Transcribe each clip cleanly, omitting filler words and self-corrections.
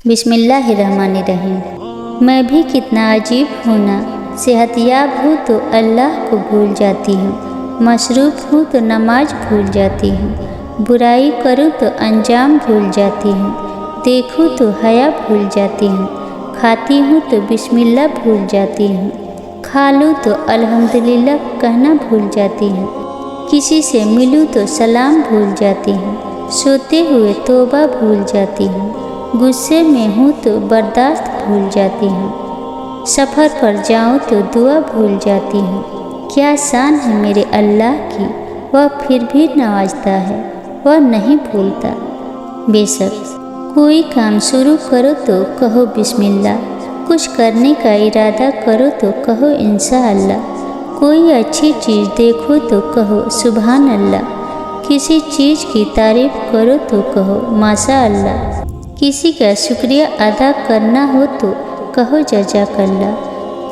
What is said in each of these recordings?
बिस्मिल्लाहिर्रहमानिर्रहीम। मैं भी कितना अजीब हूँ ना, सेहतयाब हूँ तो अल्लाह को भूल जाती हूँ, मसरूफ़ हूँ तो नमाज भूल जाती हूँ, बुराई करूँ तो अंजाम भूल जाती हूँ, देखूँ तो हया भूल जाती हूँ, खाती हूँ तो बिस्मिल्लाह भूल जाती हूँ, खा लूँ तो अल्हम्दुलिल्लाह कहना भूल जाती हूँ, किसी से मिलूँ तो सलाम भूल जाती हूँ, सोते हुए तौबा भूल जाती हूँ, गुस्से में हूँ तो बर्दाश्त भूल जाती हूँ, सफ़र पर जाऊँ तो दुआ भूल जाती हूँ। क्या शान है मेरे अल्लाह की, वह फिर भी नवाजता है, वह नहीं भूलता। बेशक कोई काम शुरू करो तो कहो बिस्मिल्लाह, कुछ करने का इरादा करो तो कहो इंशाअल्लाह, कोई अच्छी चीज़ देखो तो कहो सुभान अल्लाह, किसी चीज़ की तारीफ़ करो तो कहो माशा अल्लाह, किसी का शुक्रिया अदा करना हो तो कहो जज़ाकल्लाह,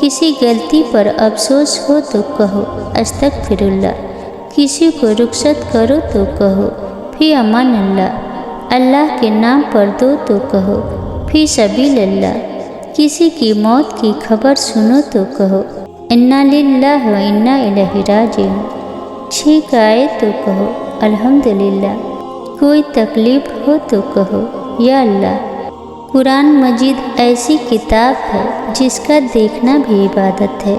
किसी गलती पर अफसोस हो तो कहो अस्तगफिरुल्लाह, किसी को रुखसत करो तो कहो फी अमान अल्लाह, अल्लाह के नाम पर दो तो कहो फी सबीलिल्लाह, किसी की मौत की खबर सुनो तो कहो इन्ना लिल्लाहि व इन्ना इलैहि राजिऊन, ठीक आए तो कहो अल्हम्दुलिल्लाह, कोई तकलीफ़ हो तो कहो या अल्लाह। कुरान मजीद ऐसी किताब है जिसका देखना भी इबादत है,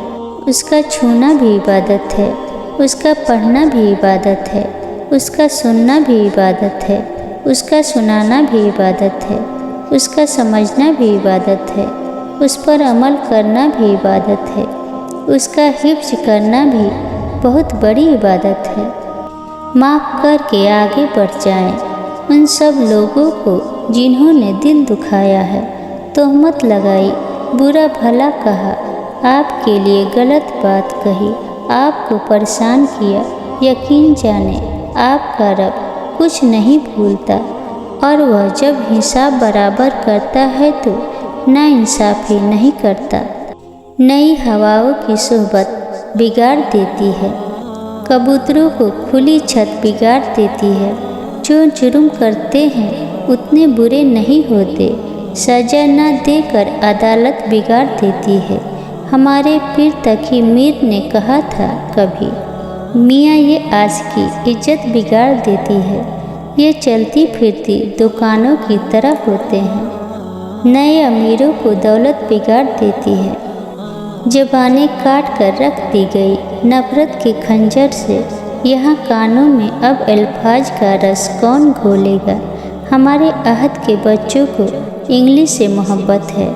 उसका छूना भी इबादत है, उसका पढ़ना भी इबादत है, उसका सुनना भी इबादत है, उसका सुनाना भी इबादत है, उसका समझना भी इबादत है, उस पर अमल करना भी इबादत है, उसका हिफ्ज़ करना भी बहुत बड़ी इबादत है। माफ़ करके आगे बढ़ जाएं उन सब लोगों को जिन्होंने दिल दुखाया है, तोहमत लगाई, बुरा भला कहा, आपके लिए गलत बात कही, आपको परेशान किया। यकीन जाने आपका रब कुछ नहीं भूलता, और वह जब हिसाब बराबर करता है तो नाइंसाफ़ी नहीं करता। नई हवाओं की सोहबत बिगाड़ देती है, कबूतरों को खुली छत बिगाड़ देती है, जो जुर्म करते हैं उतने बुरे नहीं होते, सज़ा न देकर अदालत बिगाड़ देती है। हमारे पीर तकी मीर ने कहा था कभी, मियाँ ये आशिकी इज्जत बिगाड़ देती है, ये चलती फिरती दुकानों की तरह होते हैं, नए अमीरों को दौलत बिगाड़ देती है। ज़बानें काट कर रख दी गई नफ़रत के खंजर से, यहाँ कानों में अब अल्फाज का रस कौन घोलेगा। हमारे अहद के बच्चों को इंग्लिश से मोहब्बत है,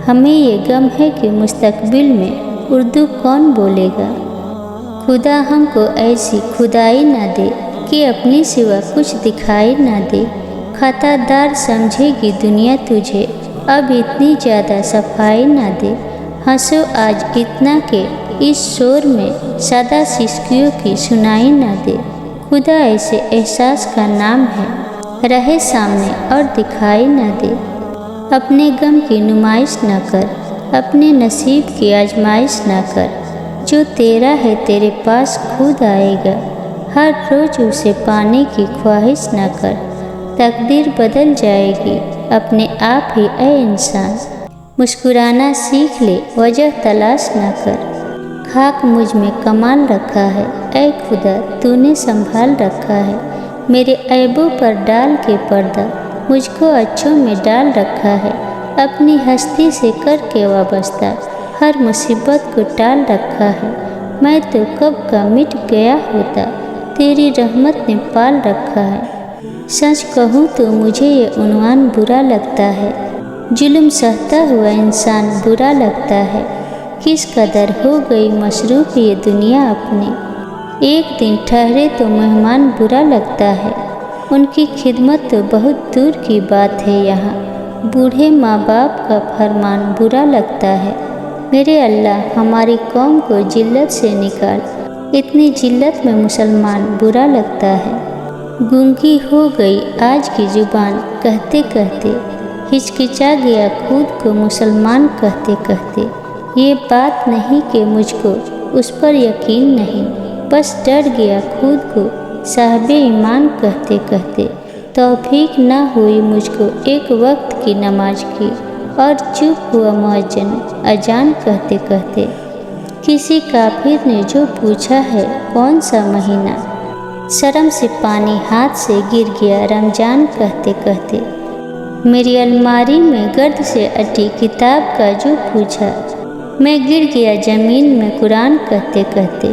हमें ये गम है कि मुस्तकबिल में उर्दू कौन बोलेगा। खुदा हमको ऐसी खुदाई ना दे कि अपनी सिवा कुछ दिखाई ना दे, खतादार समझेगी दुनिया तुझे, अब इतनी ज़्यादा सफाई ना दे। हंसो आज इतना कि इस शोर में सदा सिसकियों की सुनाई ना दे। खुदा ऐसे एहसास का नाम है, रहे सामने और दिखाई ना दे। अपने गम की नुमाइश ना कर, अपने नसीब की आजमाइश ना कर, जो तेरा है तेरे पास खुद आएगा, हर रोज़ उसे पाने की ख्वाहिश ना कर, तकदीर बदल जाएगी अपने आप ही ऐ इंसान। मुस्कुराना सीख ले, वजह तलाश ना कर, खाक मुझ में कमाल रखा है, ऐ खुदा तूने संभाल रखा है, मेरे ऐबों पर डाल के पर्दा, मुझको अच्छों में डाल रखा है, अपनी हस्ती से करके वाबस्ता, हर मुसीबत को टाल रखा है। मैं तो कब का मिट गया होता, तेरी रहमत ने पाल रखा है। सच कहूँ तो मुझे ये उन्वान बुरा लगता है, जुल्म सहता हुआ इंसान बुरा लगता है। किस कदर हो गई मसरूफ़ ये दुनिया अपने, एक दिन ठहरे तो मेहमान बुरा लगता है, उनकी खिदमत तो बहुत दूर की बात है यहाँ, बूढ़े माँ बाप का फरमान बुरा लगता है। मेरे अल्लाह हमारी कौम को जिल्लत से निकाल, इतनी जिल्लत में मुसलमान बुरा लगता है। गूंगी हो गई आज की ज़ुबान कहते कहते, हिचकिचा गया खुद को मुसलमान कहते कहते। ये बात नहीं कि मुझको उस पर यकीन नहीं, बस डर गया खुद को साहिबे ईमान कहते कहते। तौफीक न हुई मुझको एक वक्त की नमाज की, और चुप हुआ मुअज्जिन अजान कहते कहते। किसी काफिर ने जो पूछा है कौन सा महीना, शर्म से पानी हाथ से गिर गया रमजान कहते कहते। मेरी अलमारी में गर्द से अटी किताब का जो पूछा, मैं गिर गया ज़मीन में कुरान कहते कहते।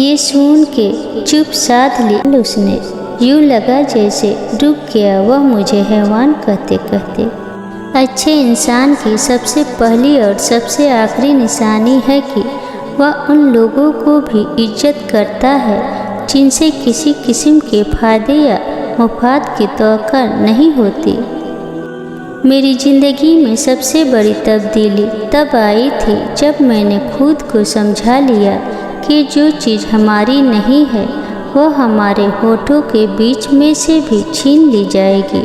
ये सुन के चुप साध ली उसने, यूँ लगा जैसे डूब गया वह मुझे हैवान कहते कहते। अच्छे इंसान की सबसे पहली और सबसे आखिरी निशानी है कि वह उन लोगों को भी इज्जत करता है जिनसे किसी किस्म के फ़ायदे या मुफाद की तवक्को नहीं होती। मेरी ज़िंदगी में सबसे बड़ी तब्दीली तब आई थी जब मैंने खुद को समझा लिया कि जो चीज़ हमारी नहीं है वह हमारे होठों के बीच में से भी छीन ली जाएगी,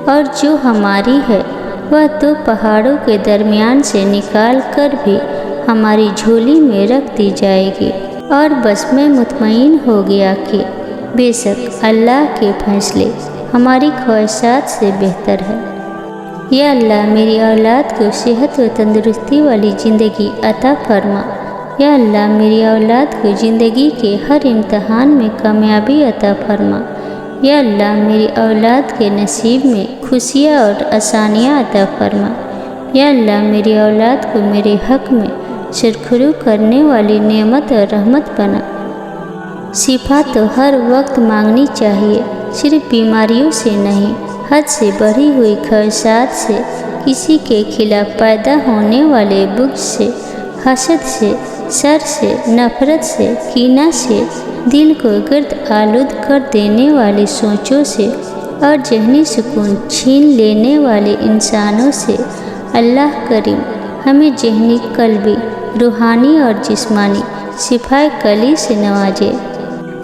और जो हमारी है वह तो पहाड़ों के दरमियान से निकाल कर भी हमारी झोली में रख दी जाएगी। और बस मैं मुतमईन हो गया कि बेशक अल्लाह के फैसले हमारी ख्वाहिशात से बेहतर है। या अल्लाह मेरी औलाद को सेहत व तंदुरुस्ती वाली ज़िंदगी अता फरमा। या अल्लाह मेरी औलाद को ज़िंदगी के हर इम्तहान में कामयाबी अता फरमा। या अल्लाह मेरी औलाद के नसीब में खुशियाँ और आसानियाँ अता फरमा। या अल्लाह मेरी औलाद को मेरे हक़ में सरखुरू करने वाली नेमत और रहमत बना। शिफा तो हर वक्त मांगनी चाहिए, सिर्फ बीमारियों से नहीं, हद से बढ़ी हुई ख्वाहिशात से, किसी के खिलाफ पैदा होने वाले बुग़्ज़ से, हसद से, शर से, नफ़रत से, कीना से, दिल को गर्द आलूद कर देने वाली सोचों से और जहनी सुकून छीन लेने वाले इंसानों से। अल्लाह करीम हमें जहनी, कल्बी, रूहानी और जिस्मानी शिफाए कली से नवाजे,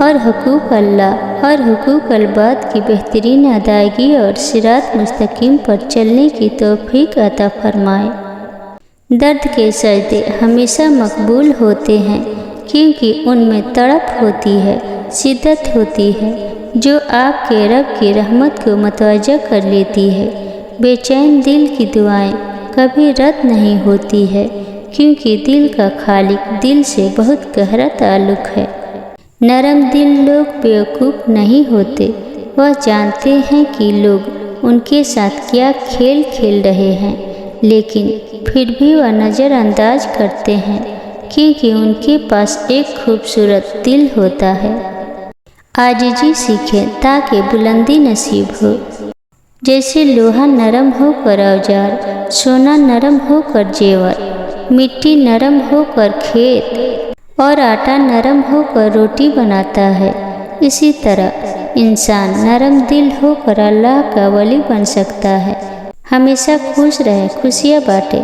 और हुकूक अल्लाह और हुकूक अल्बाद की बेहतरीन अदायगी और सिरात मुस्तकीम पर चलने की तौफीक अता फरमाए। दर्द के सजदे हमेशा मकबूल होते हैं क्योंकि उनमें तड़प होती है, शिद्दत होती है जो आपके रब की रहमत को मतवज्जा कर लेती है। बेचैन दिल की दुआएं कभी रद्द नहीं होती है क्योंकि दिल का खालिक दिल से बहुत गहरा ताल्लुक़ है। नरम दिल लोग बेवकूफ़ नहीं होते, वह जानते हैं कि लोग उनके साथ क्या खेल खेल रहे हैं, लेकिन फिर भी वह नज़रअंदाज करते हैं क्योंकि उनके पास एक खूबसूरत दिल होता है। आजिज़ी सीखें ताकि बुलंदी नसीब हो। जैसे लोहा नरम होकर औजार, सोना नरम होकर जेवर, मिट्टी नरम होकर खेत और आटा नरम होकर रोटी बनाता है, इसी तरह इंसान नरम दिल होकर अल्लाह का वली बन सकता है। हमेशा खुश रहे, खुशियाँ बांटे।